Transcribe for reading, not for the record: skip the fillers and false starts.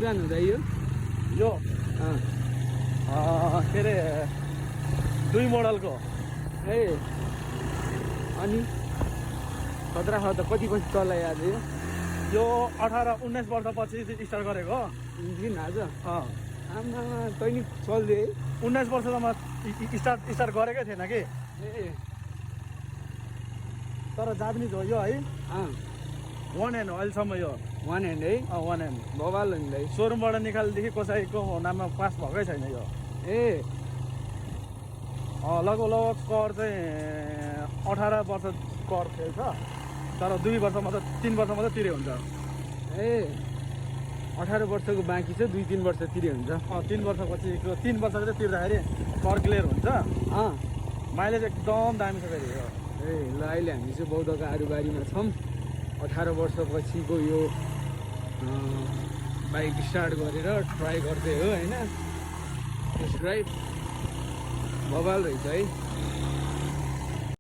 पुरानो हुँदा यो यो अँ के अरे 2 मोडलको ए अनि खतरा छ त कति चलाइ आज यो 18-19 वर्षपछि स्टार्ट गरेको इन्जिन आज अँ आमा तैँले चल्दै 19 वर्षसम्म स्टार्ट गरेकै थिएन कि ए तर जापानिज हो यो है अँ 1 ह्यान्ड हो अहिलेसम्म यो वान ह्यान्ड है 1 ह्यान्ड बबाल हो नि भाइ सोरुमबाट निकालेदेखि कसैको नाममा पास भएकै छैन यो ए लगभग कर चाहिँ 18 वर्ष कर खेल्छ तर 2 वर्ष मात्र 3 वर्ष मात्र तिरे हुन्छ ए 18 वर्षको बाँकी छ 2-3 वर्ष तिरे हुन्छ 3 वर्षपछि 3 वर्षको चाहिँ तिर्दाखेरि कर क्लियर हुन्छ अँ माइलेज एकदम दामी छ फेरि यो ए ल अहिले हामी चाहिँ बौद्धको आरुबारीमा छौँ 18 वर्षपछिको यो बाइक स्टार्ट गरेर ट्राई गर्दै हो होइन टेस्ट ड्राइभ बबाल रहेछ है